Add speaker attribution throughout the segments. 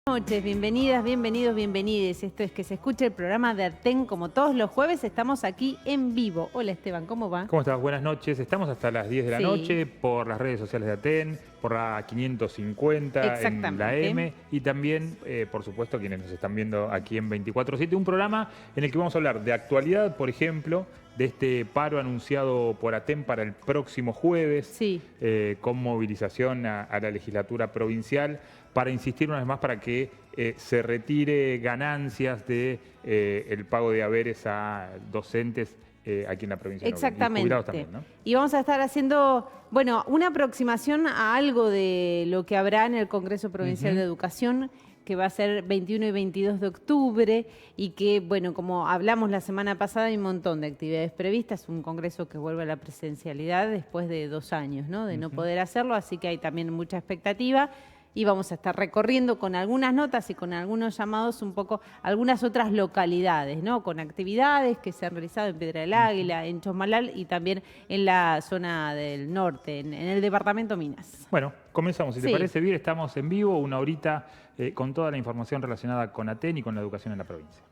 Speaker 1: Buenas noches, bienvenidas, bienvenidos, bienvenides. Esto es Que se escuche el programa de ATEN. Como todos los jueves, estamos aquí en vivo. Hola Esteban, ¿cómo va?
Speaker 2: ¿Cómo estás? Buenas noches. Estamos hasta las 10 de la
Speaker 1: Sí,
Speaker 2: noche por las redes sociales de ATEN, por la 550 en la
Speaker 1: exactamente.
Speaker 2: M y también, por supuesto, quienes nos están viendo aquí en 24/7. Un programa en el que vamos a hablar de actualidad, por ejemplo, de este paro anunciado por ATEN para el próximo jueves,
Speaker 1: Sí,
Speaker 2: con movilización a la legislatura provincial, para insistir una vez más para que se retire ganancias de el pago de haberes a docentes aquí en la provincia de Neuquén. Y jubilados
Speaker 1: exactamente.
Speaker 2: también, ¿no?
Speaker 1: Y vamos a estar haciendo, bueno, una aproximación a algo de lo que habrá en el Congreso Provincial de
Speaker 2: Ujú.
Speaker 1: Educación, que va a ser 21 y 22 de octubre, y que, bueno, como hablamos la semana pasada, hay un montón de actividades previstas, un congreso que vuelve a la presencialidad después de 2 años, ¿no? De no
Speaker 2: Ujú.
Speaker 1: poder hacerlo, así que hay también mucha expectativa. Y vamos a estar recorriendo con algunas notas y con algunos llamados un poco algunas otras localidades, ¿no? Con actividades que se han realizado en Piedra del
Speaker 2: Ujú.
Speaker 1: Águila, en Chosmalal y también en la zona del norte, en el departamento Minas.
Speaker 2: Bueno, comenzamos. Si te
Speaker 1: Sí.
Speaker 2: parece bien, estamos en vivo, una horita con toda la información relacionada con ATEN y con la educación en la provincia.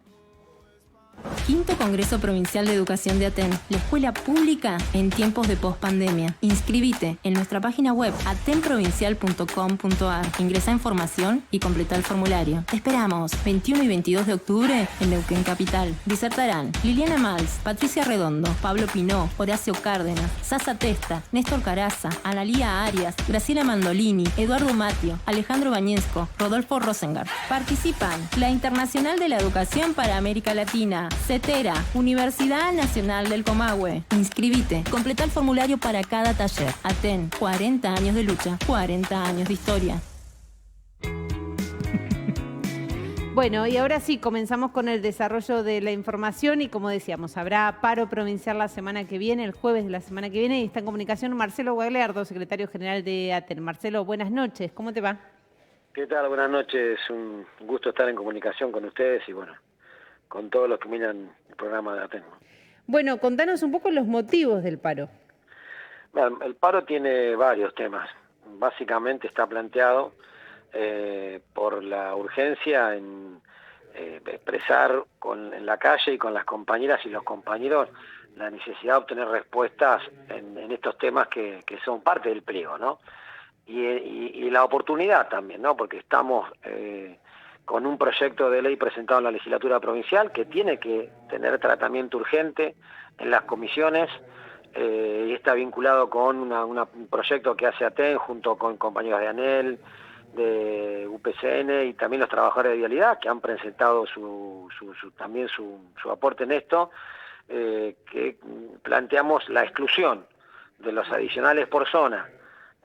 Speaker 3: Quinto Congreso Provincial de Educación de ATEN, la escuela pública en tiempos de pospandemia. Inscribite en nuestra página web atenprovincial.com.ar. Ingresa información y completa el formulario. Te esperamos 21 y 22 de octubre en Neuquén Capital. Disertarán Liliana Mals, Patricia Redondo, Pablo Pinó, Horacio Cárdenas, Sasa Testa, Néstor Caraza, Analía Arias, Graciela Mandolini, Eduardo Matio, Alejandro Bañesco, Rodolfo Rosengart. Participan la Internacional de la Educación para América Latina, CETERA, Universidad Nacional del Comahue. Inscribite, completa el formulario para cada taller. ATEN, 40 años de lucha, 40 años de historia.
Speaker 1: Bueno, y ahora sí, comenzamos con el desarrollo de la información y como decíamos, habrá paro provincial la semana que viene, el jueves de la semana que viene, y está en comunicación Marcelo Guaglerdo, secretario general de ATEN. Marcelo, buenas noches, ¿cómo te va?
Speaker 4: ¿Qué tal? Buenas noches, un gusto estar en comunicación con ustedes y bueno, con todos los que miran el programa de Atenco.
Speaker 1: Bueno, contanos un poco los motivos del paro.
Speaker 4: Bueno, el paro tiene varios temas. Básicamente está planteado por la urgencia en expresar en la calle y con las compañeras y los compañeros la necesidad de obtener respuestas en estos temas que son parte del pliego, ¿no? Y la oportunidad también, ¿no? Porque estamos con un proyecto de ley presentado en la legislatura provincial que tiene que tener tratamiento urgente en las comisiones y está vinculado con un proyecto que hace ATEN junto con compañeros de ANEL, de UPCN y también los trabajadores de Vialidad que han presentado también su aporte en esto, que planteamos la exclusión de los adicionales por zona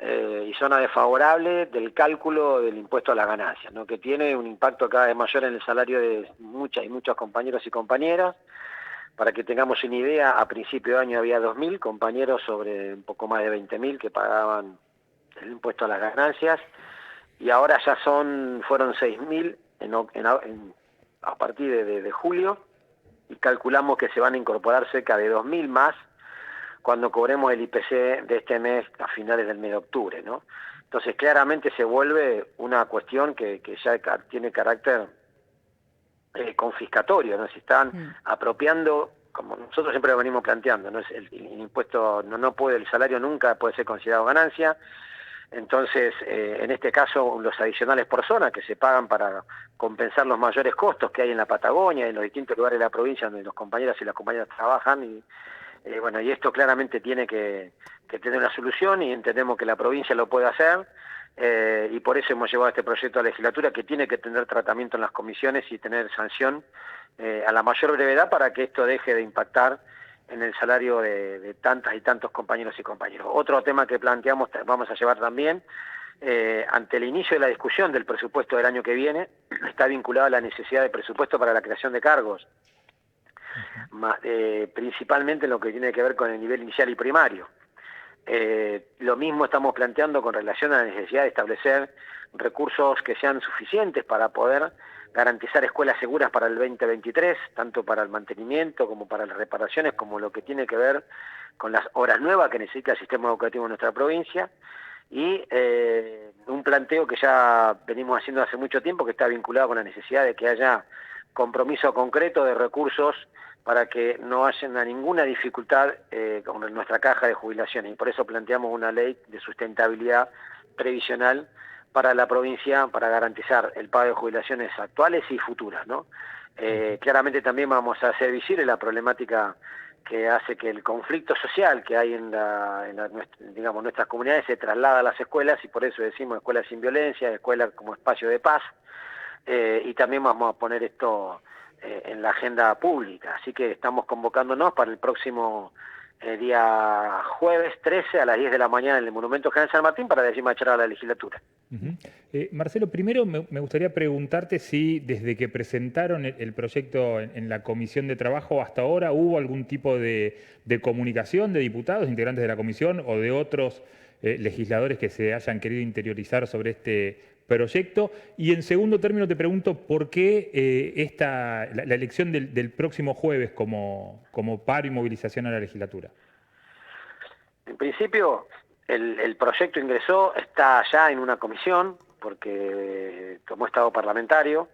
Speaker 4: y zona desfavorable del cálculo del impuesto a las ganancias, ¿no? Que tiene un impacto cada vez mayor en el salario de muchas y muchos compañeros y compañeras. Para que tengamos una idea, a principio de año había 2.000 compañeros sobre un poco más de 20.000 que pagaban el impuesto a las ganancias, y ahora ya fueron 6.000 a partir de julio, y calculamos que se van a incorporar cerca de 2.000 más cuando cobremos el IPC de este mes a finales del mes de octubre, ¿no? Entonces claramente se vuelve una cuestión que ya tiene carácter confiscatorio, ¿no? Se están apropiando, como nosotros siempre lo venimos planteando, ¿no? El impuesto no puede, el salario nunca puede ser considerado ganancia. Entonces, en este caso, los adicionales por zona que se pagan para compensar los mayores costos que hay en la Patagonia, en los distintos lugares de la provincia donde los compañeros y las compañeras trabajan, y bueno, y esto claramente tiene que tener una solución y entendemos que la provincia lo puede hacer, y por eso hemos llevado este proyecto a la legislatura que tiene que tener tratamiento en las comisiones y tener sanción a la mayor brevedad para que esto deje de impactar en el salario de tantas y tantos compañeros y compañeras. Otro tema que planteamos, vamos a llevar también, ante el inicio de la discusión del presupuesto del año que viene, está vinculado a la necesidad de presupuesto para la creación de cargos, principalmente en lo que tiene que ver con el nivel inicial y primario. Lo mismo estamos planteando con relación a la necesidad de establecer recursos que sean suficientes para poder garantizar escuelas seguras para el 2023, tanto para el mantenimiento como para las reparaciones, como lo que tiene que ver con las obras nuevas que necesita el sistema educativo en nuestra provincia. y un planteo que ya venimos haciendo hace mucho tiempo, que está vinculado con la necesidad de que haya compromiso concreto de recursos para que no haya ninguna dificultad con nuestra caja de jubilaciones, y por eso planteamos una ley de sustentabilidad previsional para la provincia para garantizar el pago de jubilaciones actuales y futuras, ¿no? Claramente también vamos a hacer visible la problemática que hace que el conflicto social que hay digamos, nuestras comunidades se traslada a las escuelas, y por eso decimos escuelas sin violencia, escuelas como espacio de paz, y también vamos a poner esto en la agenda pública. Así que estamos convocándonos para el próximo día jueves 13 a las 10 de la mañana en el Monumento General San Martín para la 10ª charla de la legislatura.
Speaker 2: Marcelo, primero me gustaría preguntarte si desde que presentaron el proyecto en la Comisión de Trabajo hasta ahora hubo algún tipo de comunicación de diputados, integrantes de la comisión o de otros legisladores que se hayan querido interiorizar sobre este proyecto. Y en segundo término te pregunto por qué la elección del próximo jueves como paro y movilización a la legislatura.
Speaker 4: En principio, el proyecto ingresó, está ya en una comisión, porque tomó estado parlamentario.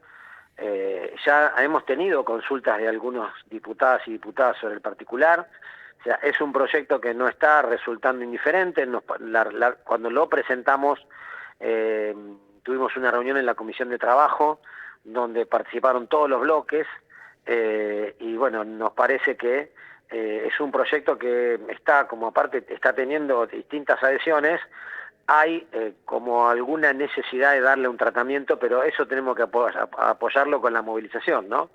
Speaker 4: Ya hemos tenido consultas de algunos diputadas y diputadas sobre el particular. O sea, es un proyecto que no está resultando indiferente. Cuando lo presentamos, tuvimos una reunión en la Comisión de Trabajo, donde participaron todos los bloques, y bueno, nos parece que es un proyecto que está, como aparte está teniendo distintas adhesiones, hay como alguna necesidad de darle un tratamiento, pero eso tenemos que apoyarlo con la movilización, ¿no?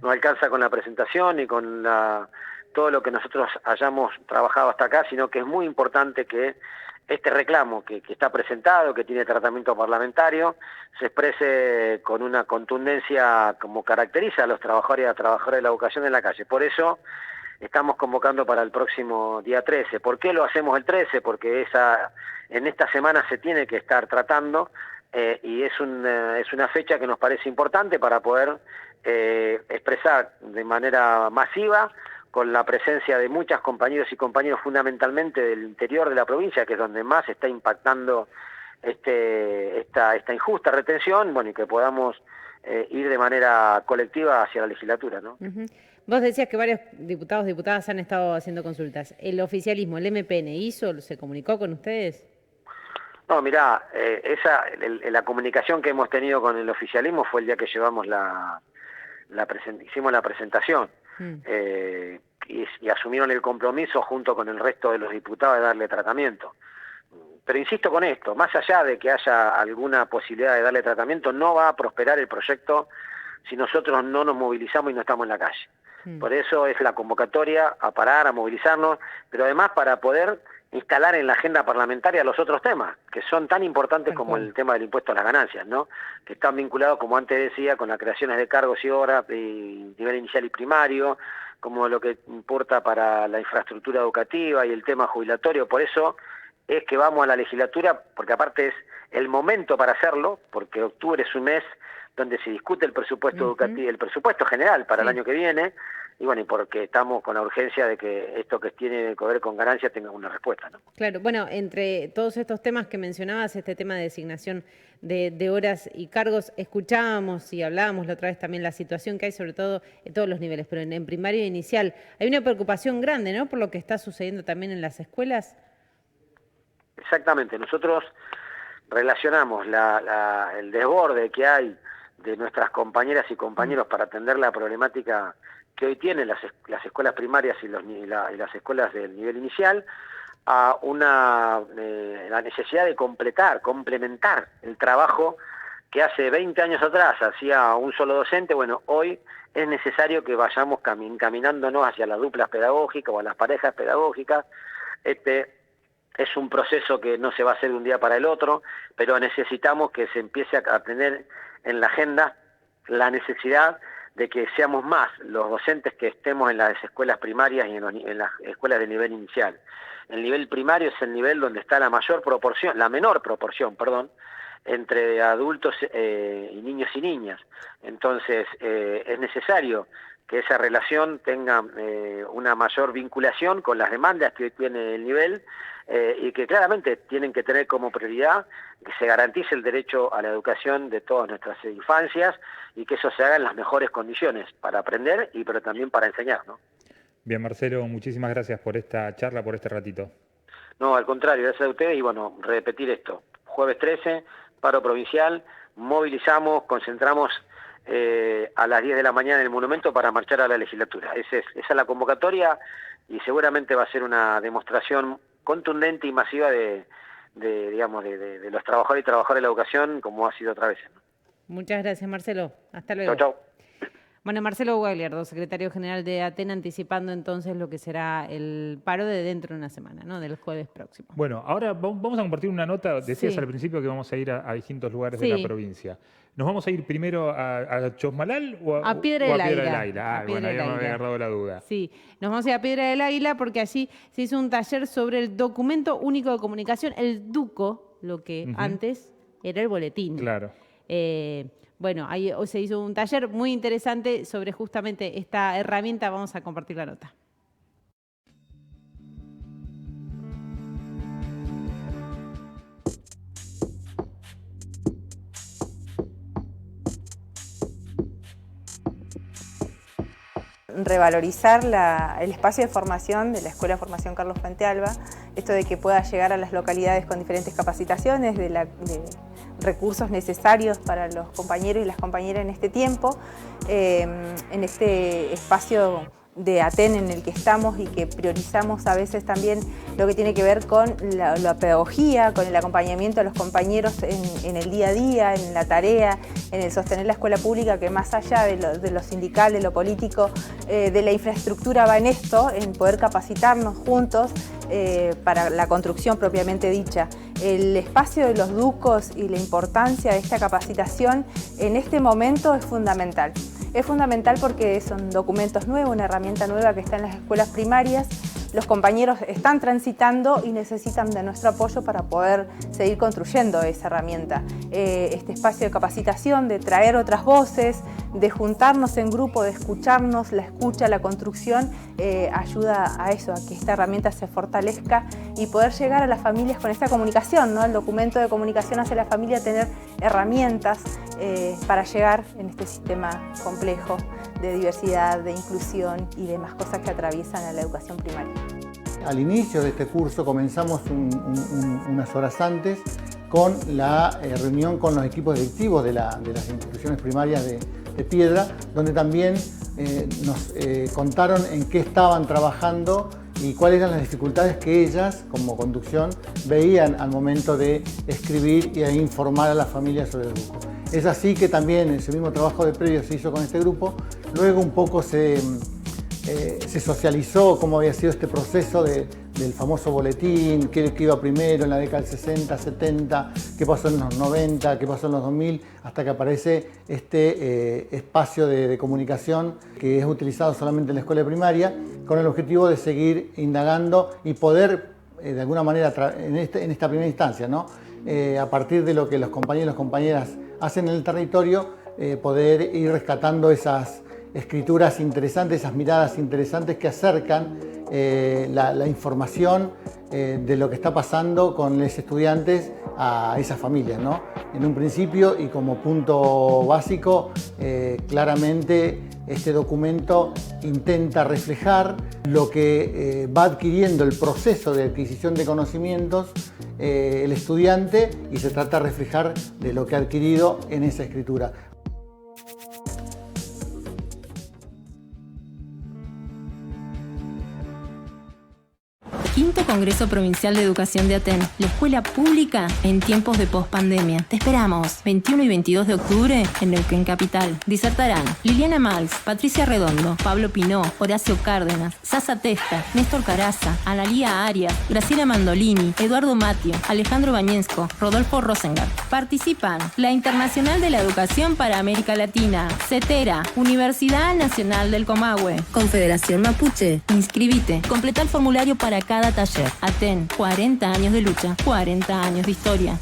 Speaker 4: No alcanza con la presentación y con todo lo que nosotros hayamos trabajado hasta acá, sino que es muy importante que este reclamo que está presentado, que tiene tratamiento parlamentario, se exprese con una contundencia como caracteriza a los trabajadores y a las trabajadoras de la educación en la calle. Por eso estamos convocando para el próximo día 13. ¿Por qué lo hacemos el 13? Porque en esta semana se tiene que estar tratando, y es una fecha que nos parece importante para poder expresar de manera masiva, con la presencia de muchas compañeros y compañeros fundamentalmente del interior de la provincia, que es donde más está impactando esta injusta retención, bueno, y que podamos ir de manera colectiva hacia la legislatura, ¿no?
Speaker 1: Vos decías que varios diputados y diputadas han estado haciendo consultas. ¿El oficialismo, el MPN, se comunicó con ustedes?
Speaker 4: No, mirá, la comunicación que hemos tenido con el oficialismo fue el día que llevamos hicimos la presentación. Y asumieron el compromiso junto con el resto de los diputados de darle tratamiento. Pero insisto con esto, más allá de que haya alguna posibilidad de darle tratamiento, no va a prosperar el proyecto si nosotros no nos movilizamos y no estamos en la calle. Por eso es la convocatoria a parar, a movilizarnos, pero además para poder instalar en la agenda parlamentaria los otros temas, que son tan importantes como el tema del impuesto a las ganancias, ¿no? Que están vinculados, como antes decía, con las creaciones de cargos y horas de nivel inicial y primario, como lo que importa para la infraestructura educativa y el tema jubilatorio. Por eso es que vamos a la legislatura, porque aparte es el momento para hacerlo, porque octubre es un mes donde se discute el presupuesto educativo, el presupuesto general para el año que viene, y bueno, y porque estamos con la urgencia de que esto que tiene que ver con ganancias tenga una respuesta, ¿no?
Speaker 1: Claro, bueno, entre todos estos temas que mencionabas, este tema de designación de horas y cargos, escuchábamos y hablábamos la otra vez también la situación que hay, sobre todo en todos los niveles, pero en primario e inicial. Hay una preocupación grande, ¿no?, por lo que está sucediendo también en las escuelas.
Speaker 4: Exactamente, nosotros relacionamos el desborde que hay de nuestras compañeras y compañeros para atender la problemática que hoy tienen las escuelas primarias y las escuelas del nivel inicial, a la necesidad de complementar el trabajo que hace 20 años atrás hacía un solo docente. Bueno, hoy es necesario que vayamos encaminándonos hacia las duplas pedagógicas o a las parejas pedagógicas. Es un proceso que no se va a hacer de un día para el otro, pero necesitamos que se empiece a tener en la agenda la necesidad de que seamos más los docentes que estemos en las escuelas primarias y en las escuelas de nivel inicial. El nivel primario es el nivel donde está la menor proporción, entre adultos y niños y niñas. Entonces, es necesario que esa relación tenga una mayor vinculación con las demandas que hoy tiene el nivel, y que claramente tienen que tener como prioridad que se garantice el derecho a la educación de todas nuestras infancias y que eso se haga en las mejores condiciones para aprender pero también para enseñar, ¿no?
Speaker 2: Bien, Marcelo, muchísimas gracias por esta charla, por este ratito.
Speaker 4: No, al contrario, gracias a ustedes y bueno, repetir esto. Jueves 13, paro provincial, movilizamos, concentramos a las 10 de la mañana en el monumento para marchar a la legislatura. Esa es la convocatoria y seguramente va a ser una demostración contundente y masiva de los trabajadores y trabajadoras de la educación, como ha sido otra vez, ¿no?
Speaker 1: Muchas gracias, Marcelo. Hasta luego.
Speaker 4: Chau, chau.
Speaker 1: Bueno, Marcelo Guagliardo, secretario general de ATEN, anticipando entonces lo que será el paro de dentro de una semana, ¿no? Del jueves próximo.
Speaker 2: Bueno, ahora vamos a compartir una nota. Decías al principio que vamos a ir a distintos lugares de la provincia. ¿Nos vamos a ir primero a Chosmalal o
Speaker 1: a Piedra del Águila?
Speaker 2: Bueno, ahí me había agarrado la duda.
Speaker 1: Sí, nos vamos a ir a Piedra del Águila porque allí se hizo un taller sobre el documento único de comunicación, el DUCO, lo que antes era el boletín.
Speaker 2: Claro.
Speaker 1: Bueno, ahí se hizo un taller muy interesante sobre justamente esta herramienta. Vamos a compartir la nota.
Speaker 5: Revalorizar el espacio de formación de la Escuela de Formación Carlos Fuentealba, esto de que pueda llegar a las localidades con diferentes capacitaciones, de recursos necesarios para los compañeros y las compañeras en este tiempo, en este espacio de ATEN en el que estamos y que priorizamos a veces también lo que tiene que ver con la pedagogía, con el acompañamiento a los compañeros en el día a día, en la tarea, en el sostener la escuela pública, que más allá de lo sindical, de lo político, de la infraestructura va en esto, en poder capacitarnos juntos para la construcción propiamente dicha. El espacio de los DUCOs y la importancia de esta capacitación en este momento es fundamental. Es fundamental porque son documentos nuevos, una herramienta nueva que está en las escuelas primarias. Los compañeros están transitando y necesitan de nuestro apoyo para poder seguir construyendo esa herramienta. Este espacio de capacitación, de traer otras voces, de juntarnos en grupo, de escucharnos, la escucha, la construcción, ayuda a eso, a que esta herramienta se fortalezca y poder llegar a las familias con esta comunicación, ¿no? El documento de comunicación hace a la familia tener herramientas para llegar en este sistema complejo de diversidad, de inclusión y demás cosas que atraviesan a la educación primaria.
Speaker 6: Al inicio de este curso comenzamos unas horas antes con la reunión con los equipos directivos de las instituciones primarias de Piedra, donde también nos contaron en qué estaban trabajando y cuáles eran las dificultades que ellas, como conducción, veían al momento de escribir y informar a las familias sobre el grupo. Es así que también ese mismo trabajo de previo se hizo con este grupo. Luego un poco se socializó cómo había sido este proceso del famoso boletín, qué iba primero en la década del 60, 70, qué pasó en los 90, qué pasó en los 2000, hasta que aparece este espacio de comunicación que es utilizado solamente en la escuela primaria, con el objetivo de seguir indagando y poder, de alguna manera, en esta primera instancia, ¿no? A partir de lo que los compañeros y las compañeras hacen en el territorio, poder ir rescatando esas escrituras interesantes, esas miradas interesantes que acercan la información de lo que está pasando con los estudiantes a esas familias, ¿no? En un principio y como punto básico, claramente este documento intenta reflejar lo que va adquiriendo el proceso de adquisición de conocimientos el estudiante y se trata de reflejar de lo que ha adquirido en esa escritura.
Speaker 3: Quinto Congreso Provincial de Educación de ATEN, la escuela pública en tiempos de pospandemia. Te esperamos, 21 y 22 de octubre en Neuquén Capital. Disertarán Liliana Mals, Patricia Redondo, Pablo Pinó, Horacio Cárdenas, Sasa Testa, Néstor Caraza, Analía Arias, Graciela Mandolini, Eduardo Matio, Alejandro Bañensco, Rodolfo Rosengart. Participan la Internacional de la Educación para América Latina, CETERA, Universidad Nacional del Comahue, Confederación Mapuche. Inscribite, completa el formulario para cada taller. ATEN, 40 años de lucha, 40 años de historia.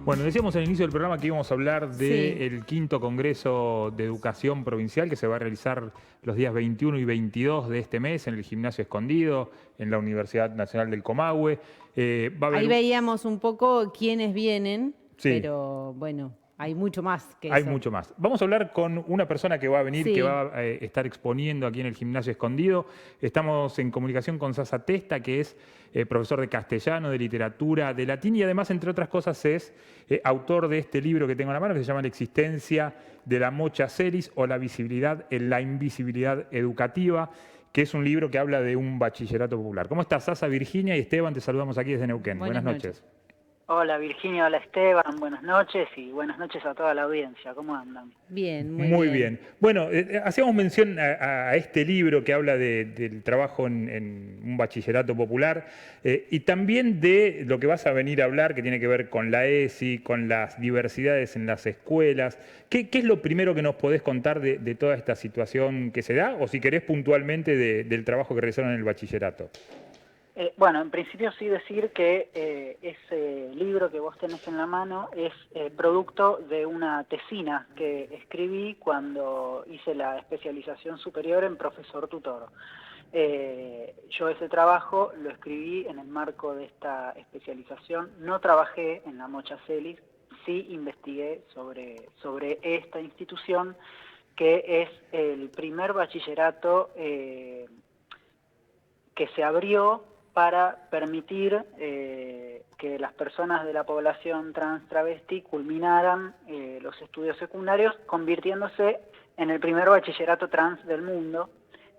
Speaker 2: Bueno, decíamos al inicio del programa que íbamos a hablar
Speaker 1: Sí.
Speaker 2: del quinto Congreso de Educación Provincial que se va a realizar los días 21 y 22 de este mes en el Gimnasio Escondido, en la Universidad Nacional del Comahue. Va a haber
Speaker 1: Ahí veíamos un poco quiénes vienen,
Speaker 2: Sí.
Speaker 1: pero bueno, hay mucho más que
Speaker 2: Hay
Speaker 1: eso.
Speaker 2: mucho más. Vamos a hablar con una persona que va a venir,
Speaker 1: Sí.
Speaker 2: que va a estar exponiendo aquí en el Gimnasio Escondido. Estamos en comunicación con Sasa Testa, que es profesor de castellano, de literatura, de latín y además, entre otras cosas, es autor de este libro que tengo en la mano que se llama La existencia de la mocha celis o la visibilidad en la invisibilidad educativa, que es un libro que habla de un bachillerato popular. ¿Cómo estás, Sasa? Virginia y Esteban, te saludamos aquí desde Neuquén.
Speaker 1: Buenas
Speaker 2: noches.
Speaker 7: Hola Virginia, hola Esteban, buenas noches y buenas noches a toda la audiencia. ¿Cómo andan?
Speaker 1: Bien,
Speaker 2: Muy bien. Bueno, hacíamos mención a este libro que habla del trabajo en un bachillerato popular y también de lo que vas a venir a hablar, que tiene que ver con la ESI, con las diversidades en las escuelas. ¿Qué es lo primero que nos podés contar de toda esta situación que se da? O si querés puntualmente del trabajo que realizaron en el bachillerato.
Speaker 7: Bueno, en principio sí decir que ese libro que vos tenés en la mano es producto de una tesina que escribí cuando hice la especialización superior en profesor tutor. Yo ese trabajo lo escribí en el marco de esta especialización. No trabajé en la Mocha Celis, sí investigué sobre esta institución, que es el primer bachillerato que se abrió para permitir que las personas de la población trans travesti culminaran los estudios secundarios, convirtiéndose en el primer bachillerato trans del mundo,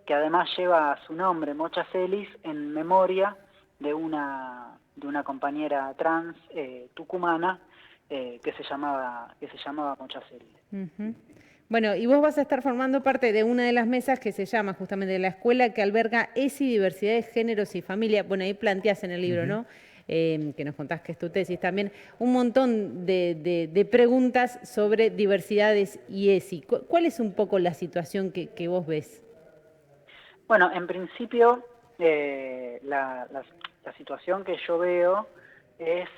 Speaker 7: que además lleva su nombre, Mocha Celis, en memoria de una compañera trans tucumana que se llamaba Mocha Celis.
Speaker 1: Ujú. Bueno, y vos vas a estar formando parte de una de las mesas que se llama justamente la escuela que alberga ESI, diversidad de géneros y familia. Bueno, ahí planteás en el libro, ¿no? Que nos contás que es tu tesis también, un montón de preguntas sobre diversidades y ESI. ¿Cuál es un poco la situación que vos ves?
Speaker 7: Bueno, en principio la situación que yo veo es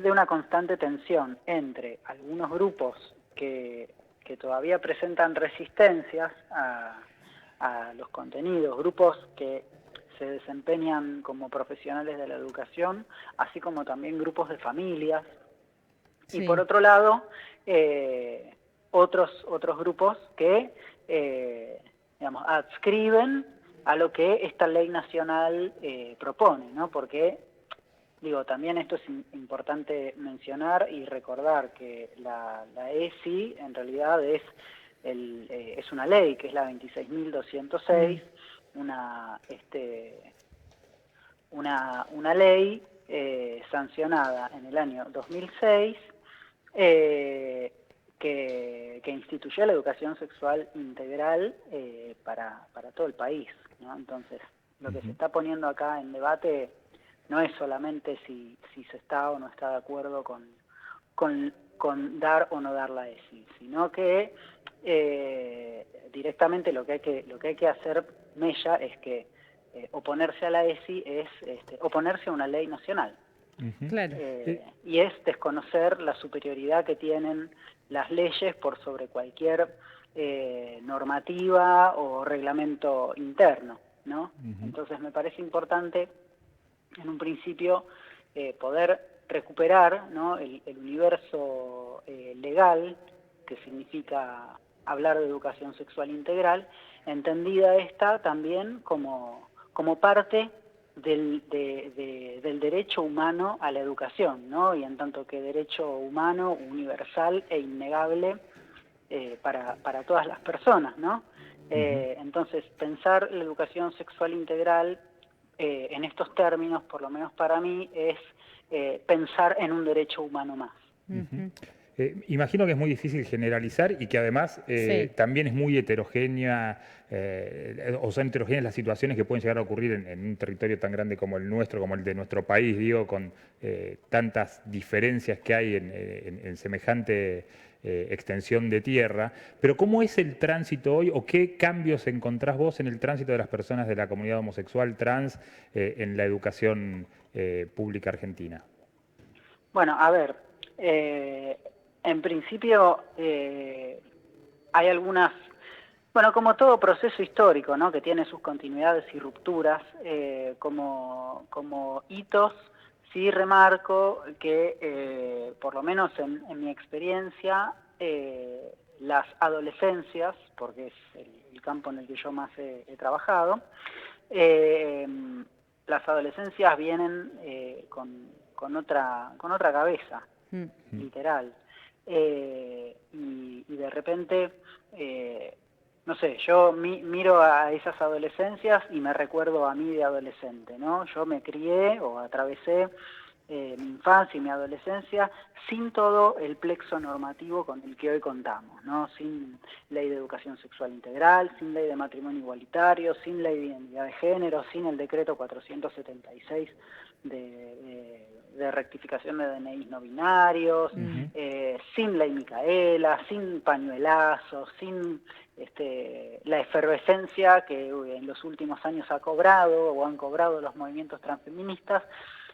Speaker 7: de una constante tensión entre algunos grupos que todavía presentan resistencias a los contenidos, grupos que se desempeñan como profesionales de la educación, así como también grupos de familias.
Speaker 1: Sí.
Speaker 7: Y por otro lado, otros grupos que digamos, adscriben a lo que esta ley nacional propone, ¿no? Porque digo, también esto es importante mencionar y recordar que la ESI en realidad es una ley, que es la 26.206, una ley sancionada en el año 2006 que instituyó la educación sexual integral para todo el país, ¿no? Entonces, lo que se está poniendo acá en debate no es solamente si se está o no está de acuerdo con dar o no dar la ESI, sino que directamente lo que hay que hacer mella es que oponerse a la ESI es oponerse a una ley nacional.
Speaker 1: Claro.
Speaker 7: Y es desconocer la superioridad que tienen las leyes por sobre cualquier normativa o reglamento interno, ¿no? Entonces me parece importante en un principio poder recuperar, ¿no? el universo legal, que significa hablar de educación sexual integral, entendida esta también como parte del derecho humano a la educación, ¿no? Y en tanto que derecho humano universal e innegable para todas las personas, ¿no? Entonces, pensar la educación sexual integral en estos términos, por lo menos para mí, es pensar en un derecho humano más.
Speaker 2: Imagino que es muy difícil generalizar y que además también es muy heterogénea, o son heterogéneas las situaciones que pueden llegar a ocurrir en un territorio tan grande como el nuestro, como el de nuestro país, digo, con tantas diferencias que hay en semejante extensión de tierra. Pero ¿cómo es el tránsito hoy o qué cambios encontrás vos en el tránsito de las personas de la comunidad homosexual, trans, en la educación pública argentina?
Speaker 7: Bueno, a ver, en principio hay algunas, bueno, como todo proceso histórico, ¿no?, que tiene sus continuidades y rupturas, como hitos, sí remarco que, por lo menos en mi experiencia, las adolescencias, porque es el campo en el que yo más he trabajado, las adolescencias vienen con otra cabeza, literal. Y de repente, no sé, yo miro a esas adolescencias y me recuerdo a mí de adolescente, ¿no? Yo me crié o atravesé mi infancia y mi adolescencia sin todo el plexo normativo con el que hoy contamos, ¿no? Sin ley de educación sexual integral, sin ley de matrimonio igualitario, sin ley de identidad de género, sin el decreto 476 de rectificación de DNIs no binarios, sin ley Micaela, sin pañuelazos, sin la efervescencia que en los últimos años ha cobrado o han cobrado los movimientos transfeministas.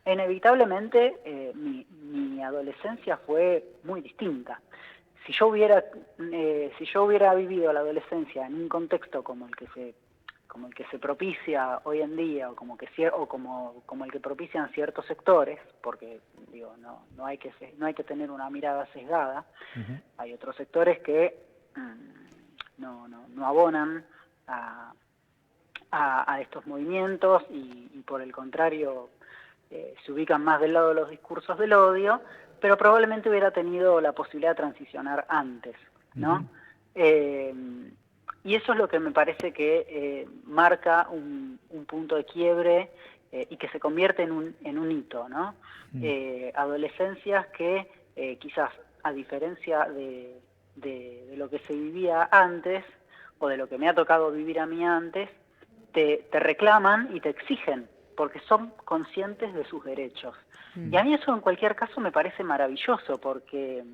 Speaker 7: Inevitablemente mi adolescencia fue muy distinta. Si yo hubiera vivido la adolescencia en un contexto como el que se propicia hoy en día, o como el que propician ciertos sectores, porque digo, no hay que tener una mirada sesgada. Hay otros sectores que no abonan a estos movimientos y por el contrario se ubican más del lado de los discursos del odio, pero probablemente hubiera tenido la posibilidad de transicionar antes, ¿no? Y eso es lo que me parece que marca un punto de quiebre y que se convierte en un hito, ¿no? Adolescencias que quizás, a diferencia de lo que se vivía antes, o de lo que me ha tocado vivir a mí antes, te reclaman y te exigen, porque son conscientes de sus derechos. Y a mí eso en cualquier caso me parece maravilloso, porque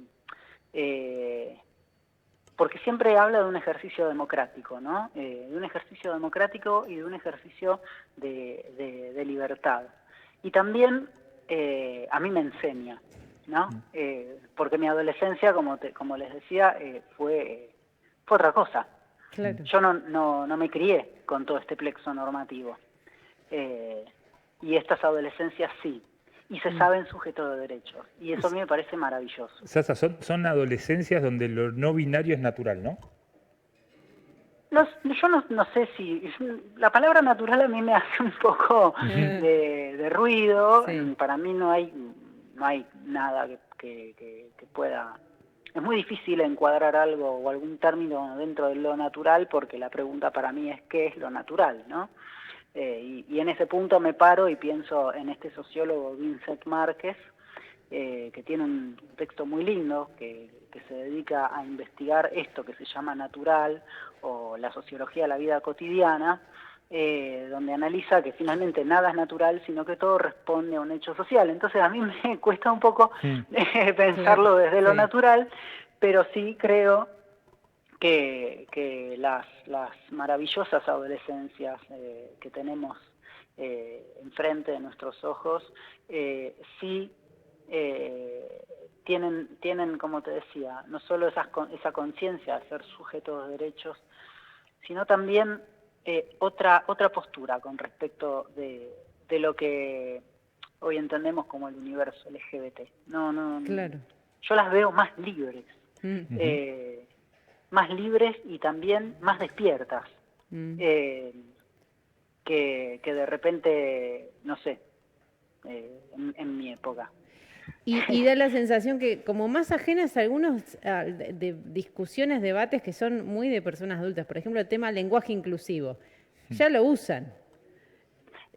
Speaker 7: siempre habla de un ejercicio democrático, ¿no? De un ejercicio democrático y de un ejercicio de libertad. Y también a mí me enseña, ¿no? Porque mi adolescencia, como les decía, fue otra cosa. Claro. Yo no me crié con todo este plexo normativo. Y estas adolescencias sí. Y se saben sujetos de derechos. Y eso a mí me parece maravilloso.
Speaker 2: Sasa, son adolescencias donde lo no binario es natural, ¿no?
Speaker 7: Yo no sé si... La palabra natural a mí me hace un poco de ruido. Sí. Para mí no hay nada que pueda... Es muy difícil encuadrar algo o algún término dentro de lo natural, porque la pregunta para mí es ¿qué es lo natural?, ¿no? Y en ese punto me paro y pienso en este sociólogo Vincent Márquez, que tiene un texto muy lindo que se dedica a investigar esto que se llama natural o la sociología de la vida cotidiana, donde analiza que finalmente nada es natural, sino que todo responde a un hecho social. Entonces a mí me cuesta un poco pensarlo desde lo natural, pero sí creo que las maravillosas adolescencias que tenemos enfrente de nuestros ojos sí tienen, como te decía, no solo esa conciencia de ser sujetos de derechos, sino también otra postura con respecto de lo que hoy entendemos como el universo LGBT. Claro. Yo las veo más libres. Más libres y también más despiertas, que de repente, no sé, en mi época.
Speaker 1: Y da la sensación que como más ajenas a algunos de discusiones, debates que son muy de personas adultas, por ejemplo el tema lenguaje inclusivo, ya lo usan.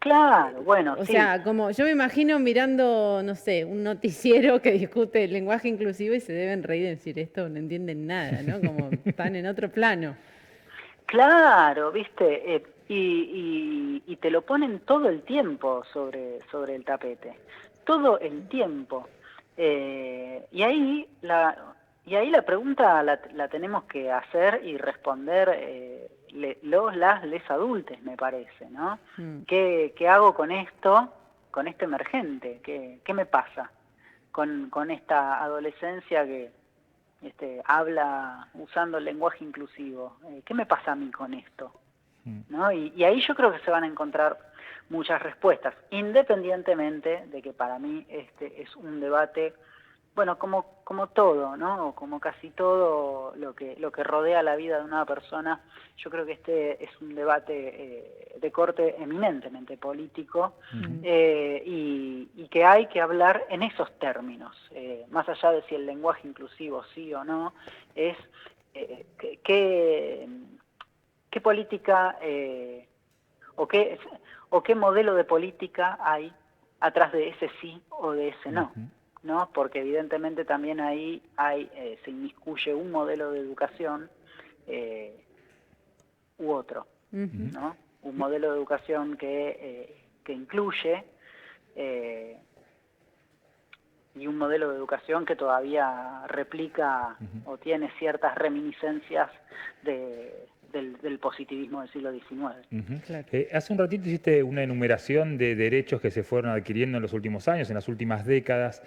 Speaker 7: Claro, bueno,
Speaker 1: O
Speaker 7: sí.
Speaker 1: sea, como yo me imagino mirando, no sé, un noticiero que discute el lenguaje inclusivo y se deben reír y decir, esto no entienden nada, ¿no? Como están en otro plano.
Speaker 7: Claro, viste, y te lo ponen todo el tiempo sobre el tapete, todo el tiempo. Y ahí la pregunta la tenemos que hacer y responder les adultos, me parece, ¿no? ¿Qué hago con esto, con este emergente? ¿Qué me pasa con esta adolescencia que habla usando el lenguaje inclusivo? ¿Qué me pasa a mí con esto? ¿No? Y ahí yo creo que se van a encontrar muchas respuestas, independientemente de que para mí este es un debate, bueno, como todo, ¿no? Como casi todo lo que rodea la vida de una persona. Yo creo que este es un debate de corte eminentemente político, y que hay que hablar en esos términos, más allá de si el lenguaje inclusivo sí o no, es qué política o qué modelo de política hay atrás de ese sí o de ese no. ¿No? Porque evidentemente también ahí se inmiscuye un modelo de educación u otro, ¿no? Un modelo de educación que incluye y un modelo de educación que todavía replica o tiene ciertas reminiscencias del positivismo del siglo XIX.
Speaker 1: Claro.
Speaker 2: Hace un ratito hiciste una enumeración de derechos que se fueron adquiriendo en los últimos años, en las últimas décadas.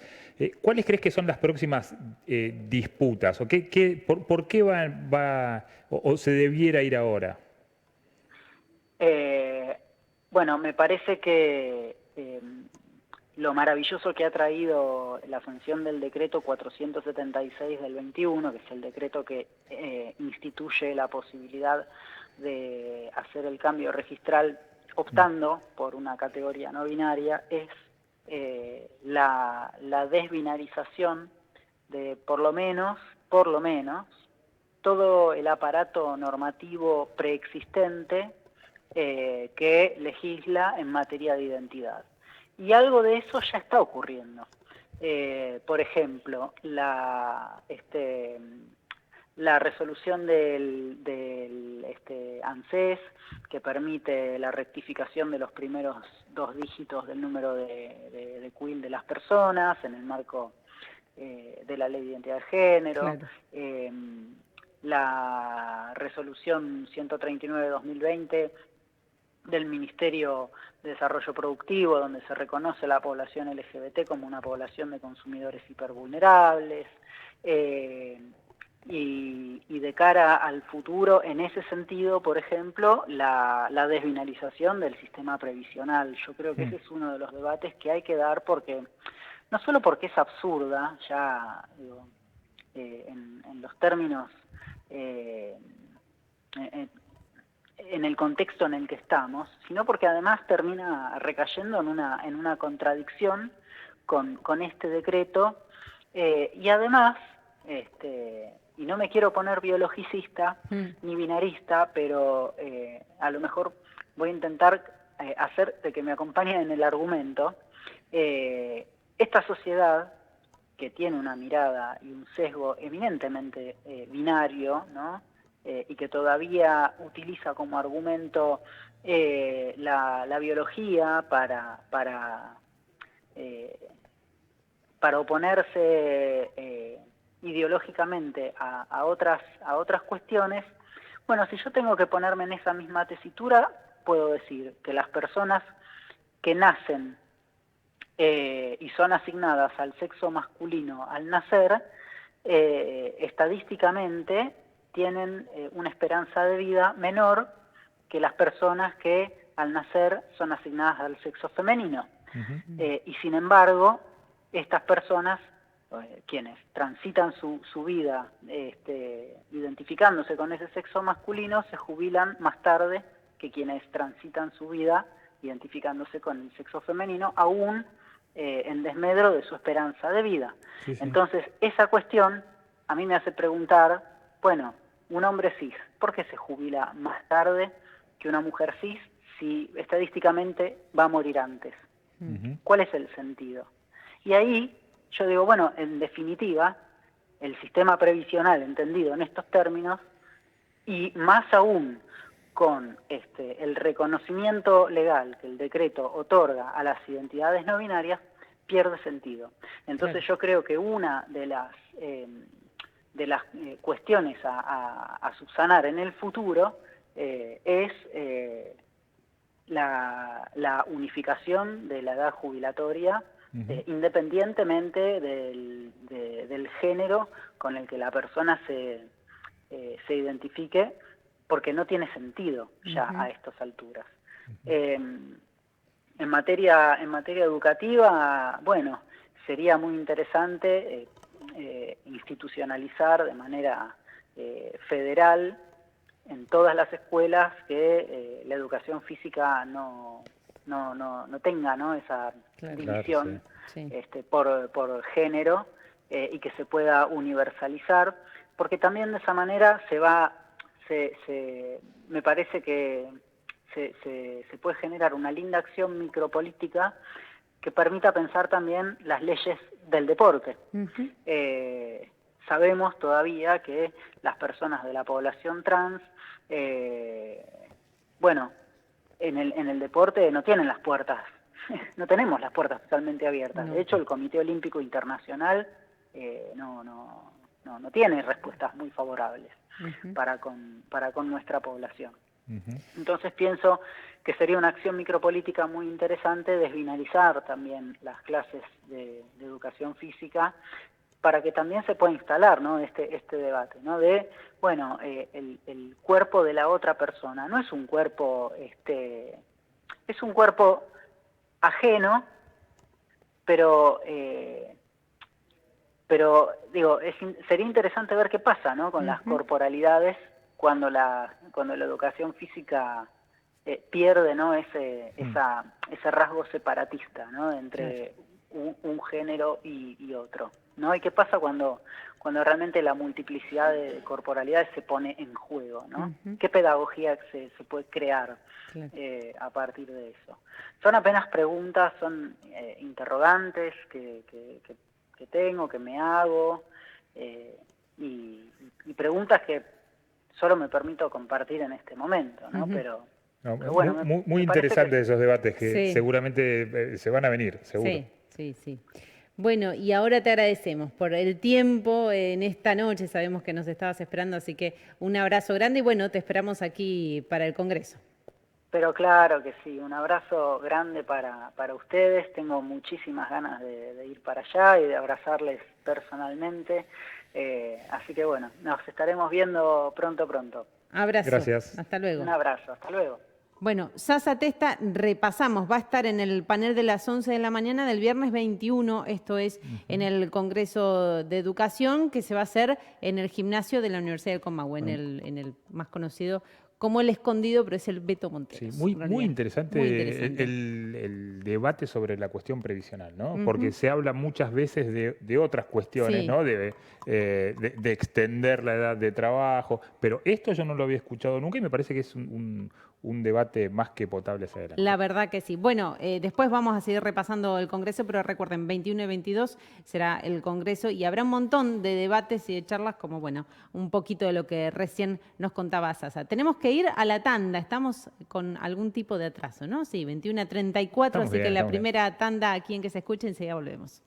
Speaker 2: ¿Cuáles crees que son las próximas disputas? ¿O por qué va o se debiera ir ahora?
Speaker 7: Bueno, me parece que lo maravilloso que ha traído la sanción del decreto 476 del 21, que es el decreto que instituye la posibilidad de hacer el cambio registral optando por una categoría no binaria, es la desbinarización de por lo menos todo el aparato normativo preexistente que legisla en materia de identidad. Y algo de eso ya está ocurriendo. Por ejemplo, la resolución del ANSES, que permite la rectificación de los primeros 2 dígitos del número de CUIL de las personas en el marco de la Ley de Identidad de Género. Claro. La resolución 139 de 2020 del Ministerio de Desarrollo Productivo, donde se reconoce la población LGBT como una población de consumidores hipervulnerables, y de cara al futuro, en ese sentido, por ejemplo, la desbinarización del sistema previsional. Yo creo que ese es uno de los debates que hay que dar, porque no solo porque es absurda, ya digo, en los términos, en el contexto en el que estamos, sino porque además termina recayendo en una contradicción con este decreto, y además, y no me quiero poner biologicista ni binarista, pero a lo mejor voy a intentar hacer de que me acompañe en el argumento. Esta sociedad, que tiene una mirada y un sesgo eminentemente binario, ¿no? Y que todavía utiliza como argumento la biología para oponerse ideológicamente a otras cuestiones. Bueno, si yo tengo que ponerme en esa misma tesitura, puedo decir que las personas que nacen y son asignadas al sexo masculino al nacer, estadísticamente tienen una esperanza de vida menor que las personas que al nacer son asignadas al sexo femenino. Y sin embargo, estas personas, quienes transitan su vida identificándose con ese sexo masculino, se jubilan más tarde que quienes transitan su vida identificándose con el sexo femenino, aún en desmedro de su esperanza de vida. Sí. Entonces, esa cuestión a mí me hace preguntar, bueno, un hombre cis, ¿por qué se jubila más tarde que una mujer cis si estadísticamente va a morir antes.
Speaker 2: Ujú.
Speaker 7: ¿Cuál es el sentido? Y ahí yo digo, bueno, en definitiva, el sistema previsional entendido en estos términos, y más aún con el reconocimiento legal que el decreto otorga a las identidades no binarias, pierde sentido. Entonces yo creo que una de las cuestiones a subsanar en el futuro es la unificación de la edad jubilatoria, independientemente del género con el que la persona se identifique, porque no tiene sentido ya a estas alturas. En materia educativa, bueno, sería muy interesante institucionalizar de manera federal en todas las escuelas que la educación física no tenga, ¿no?, esa división por género, y que se pueda universalizar, porque también de esa manera me parece que se puede generar una linda acción micropolítica que permita pensar también las leyes del deporte. Sabemos todavía que las personas de la población trans, bueno, en el deporte no tienen las puertas, no tenemos las puertas totalmente abiertas.
Speaker 1: No.
Speaker 7: De hecho, el Comité Olímpico Internacional no tiene respuestas muy favorables para con nuestra población. Entonces pienso que sería una acción micropolítica muy interesante desbinarizar también las clases de educación física, para que también se pueda instalar, ¿no?, este debate, ¿no?, de, bueno, el cuerpo de la otra persona no es un cuerpo, es un cuerpo ajeno, pero digo, sería interesante ver qué pasa, ¿no?, con las corporalidades cuando la educación física pierde, ¿no?, ese rasgo separatista, ¿no?, entre un género y otro, ¿no? ¿Y qué pasa cuando realmente la multiplicidad de corporalidades se pone en juego, ¿no? ¿Qué pedagogía se puede crear a partir de eso? Son apenas preguntas, son interrogantes que tengo, que me hago, y preguntas que solo me permito compartir en este momento, ¿no? Pero bueno,
Speaker 2: muy interesantes esos debates que seguramente se van a venir, seguro.
Speaker 1: Sí. Bueno, y ahora te agradecemos por el tiempo en esta noche. Sabemos que nos estabas esperando, así que un abrazo grande y bueno, te esperamos aquí para el Congreso.
Speaker 7: Pero claro que sí, un abrazo grande para ustedes. Tengo muchísimas ganas de ir para allá y de abrazarles personalmente. Así que bueno, nos estaremos viendo pronto.
Speaker 1: Abrazo.
Speaker 2: Gracias.
Speaker 1: Hasta luego.
Speaker 7: Un abrazo, hasta luego.
Speaker 1: Bueno, Sasa Testa, repasamos, va a estar en el panel de las 11 de la mañana del viernes 21, esto es en el Congreso de Educación, que se va a hacer en el gimnasio de la Universidad del Comahue, en el más conocido como El Escondido, pero es el Beto Monteros.
Speaker 2: Sí, muy interesante, el debate sobre la cuestión previsional, ¿no? Porque se habla muchas veces de otras cuestiones, ¿no? De extender la edad de trabajo, pero esto yo no lo había escuchado nunca y me parece que es un debate más que potable hacia adelante.
Speaker 1: La verdad que sí. Bueno, después vamos a seguir repasando el Congreso, pero recuerden, 21 y 22 será el Congreso y habrá un montón de debates y de charlas como, bueno, un poquito de lo que recién nos contaba Sasa. Tenemos que ir a la tanda, estamos con algún tipo de atraso, ¿no? Sí, 21 a 34, así que la primera tanda aquí en Que Se Escuche, enseguida volvemos.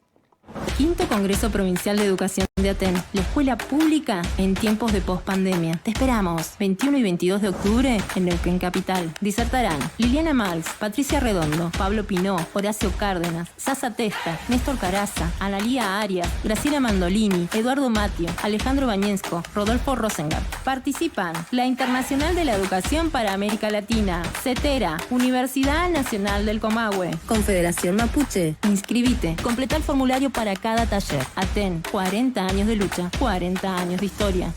Speaker 3: Quinto Congreso Provincial de Educación de Aten, la escuela pública en tiempos de pospandemia. Te esperamos 21 y 22 de octubre en Neuquén Capital. Disertarán Liliana Mals, Patricia Redondo, Pablo Pinó, Horacio Cárdenas, Sasa Testa, Néstor Caraza, Analía Arias, Graciela Mandolini, Eduardo Matio, Alejandro Bañensco, Rodolfo Rosengart. Participan la Internacional de la Educación para América Latina, CETERA, Universidad Nacional del Comahue, Confederación Mapuche. Inscribite, completa el formulario para cada taller. Aten, 40 años de lucha, 40 años de historia.